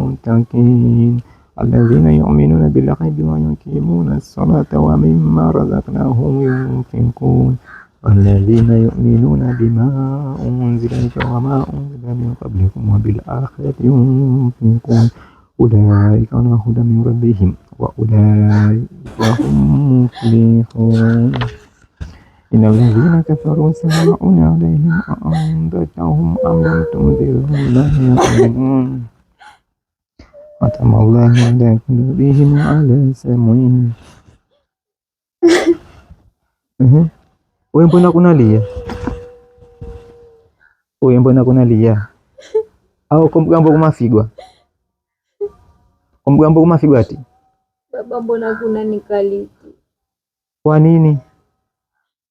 المتقين الذين يؤمنون بالغيب ويقيمون الصلاة ومما رزقناهم ينفقون والذين يؤمنون بما أنزل إليك وما أنزل من قبلكم وبالآخرة ينفقون أولئك على هدى من ربهم وأولئك هم مفلحون إن الذين كفروا سواء عليهم أأنذرتهم أم لم تنذرهم لا يؤمنون ختم الله على قلوبهم وعلى سمعهم. Wewe mbona kunalia? Wewe mbona kunalia? Au kumgambo kumafigwa? Kumgambo kumafigwa ati? Baba, mbona kuna nikaliti? Kwa nini?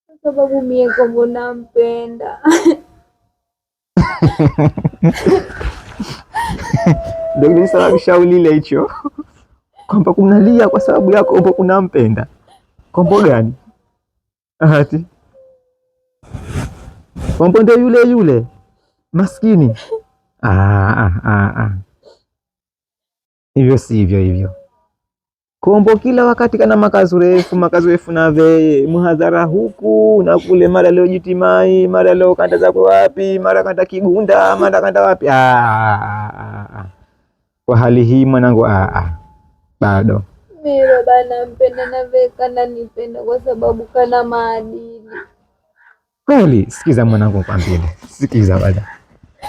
Kwa sababu mie kombo nampenda. Ndio nilisababisha ulile hicho. Kwamba kunalia kwa sababu yako kombo kunampenda. Kombo gani? Ati kombo ndio yule maskini. Hivyo sivyo hivyo. Kombo kila wakati kana makazu refu na veye muhadhara huku na kule, mara leo jitimai, mara leo kanda zako wapi, mara kanda Kigunda, mara kanda wapi. Kwa hali hii mwanangu, bado mimi baba nampenda na veye kana nipenda kwa sababu kana maadili. Kweli, sikiza mwanangu kwambie. Sikiza bada.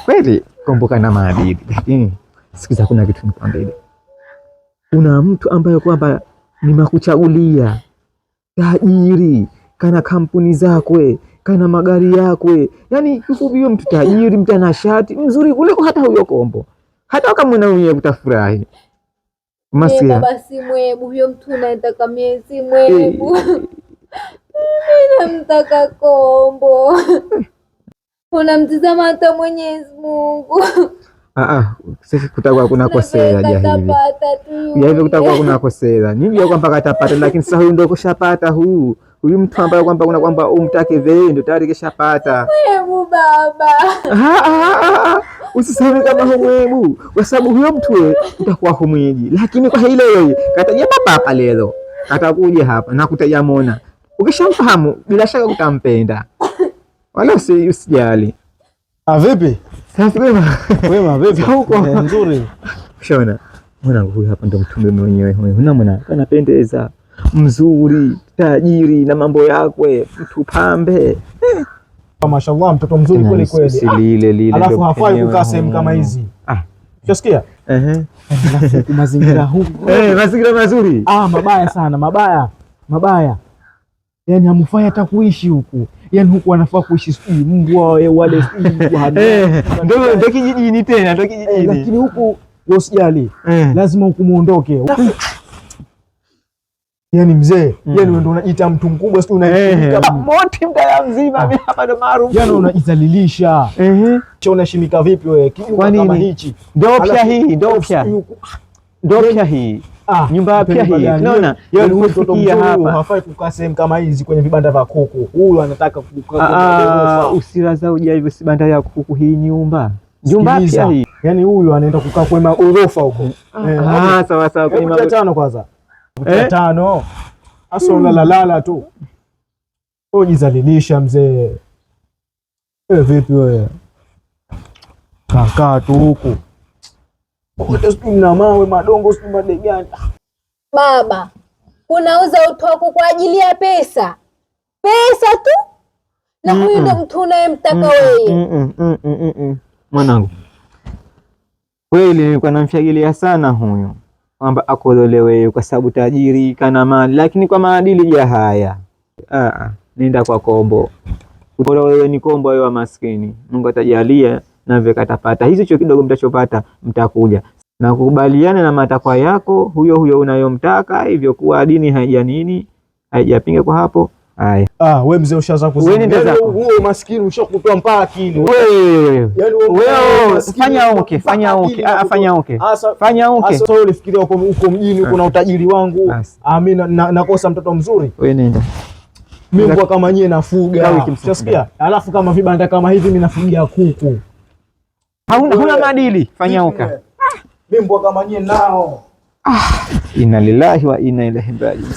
Kweli kombo kana maadili, lakini sikiza, kuna kitu nikwambie. Kuna mtu ambaye kwamba nimekuchagulia tajiri, kana kampuni zakwe, kana magari yakwe, yani kifupi mtu tajiri, mtanashati mzuri kuliko hata huyo kombo. Hata kama mwenye utafurahi. Masia basi mwebu huyo mtu anataka miezi mwebu. Namtaka kombo. Unamtizama hata Mwenyezi Mungu. Sisi kutakuwa kuna kosea ya hivi. Ya hivi kutakuwa kuna kosea. Nini kwamba katapata, lakini sasa huyu ndio kushapata huyu. Huyu mtu ambaye kwamba kuna kwamba umtake vile ndio tayari kishapata. Wewe baba. Usiseme kama humwebu. Kwa sababu huyo mtu wewe utakuwa humweji. Lakini kwa hilo wewe kataja baba leo. Atakuja hapa na kutajamona. Ukishamfahamu bila shaka utampenda. Wala usijali. Vipi? Sasa wema vipi? Nzuri. Shona. Mwanangu huyu hapa ndo mtume mwenyewe huyu. Unamwona anapendeza, mzuri, tajiri na mambo yakwe, mtu pambe. Mashallah, mtoto mzuri kweli kweli. Lile. Alafu hafai kukaa sehemu kama hizi. Unasikia? Mazingira huko. Mazingira mazuri. Mabaya sana, mabaya. Yaani hamfai hata kuishi huku. Yaani huku wanafaa kuishi sijui mbwa wale sijui. Ndio kijijini tena, ndio kijijini. Lakini huku usijali. Lazima huku muondoke. Yaani mzee, yaani wewe ndio unajiita mtu mkubwa sio unaheshimika. Moti mdaya mzima mimi hapa ndo maarufu. Yaani unajidhalilisha. Unaheshimika vipi wewe? Kwa kama hichi. Ndio pia hii. Nyumba pia hii. Unaona? Yaani mtoto hapa hafai kukaa sehemu kama hizi kwenye vibanda vya kuku. Huyu anataka kukaa usiraza uja hivyo si banda ya kuku hii nyumba. Nyumba pia hii. Yaani huyu anaenda kukaa kwenye magorofa huko. Sawa kwenye magorofa. 5 kwanza. 5. Asa unalalala tu. Ujizalilisha mzee. Vipi wewe? Kaka tu huku. Wote sijui na mawe madongo sijui madegani. Baba, unauza utu wako kwa ajili ya pesa tu, na huyu ndo mtu unayemtaka wewe. Mwanangu, kweli nilikuwa namshagilia sana huyu kwamba akodolewe kwa sababu tajiri kana mali, lakini kwa maadili ya haya nenda kwa kombo. Bora wewe ni kombo, wewe maskini. Mungu atajalia na vile katapata hicho kidogo mtachopata, mtakuja na kukubaliana na matakwa yako huyo unayomtaka, hivyo kuwa dini haijapinga kwa hapo. Haya. Wewe mzee ushaanza kuzungumza. Wewe maskini ushakutoa mpaka akili. Wewe fanya okay. Sasa wewe ulifikiria uko mjini uko na utajiri wangu. Mimi nakosa mtoto mzuri. Wewe nenda. Mimi kwa kama nyie nafuga. Unasikia? Alafu kama vibanda kama hivi mimi nafugia kuku. Huna maadili, fanya Mimi mbwa kama nyie nao. Inna lillahi wa inna ilaihi rajiun.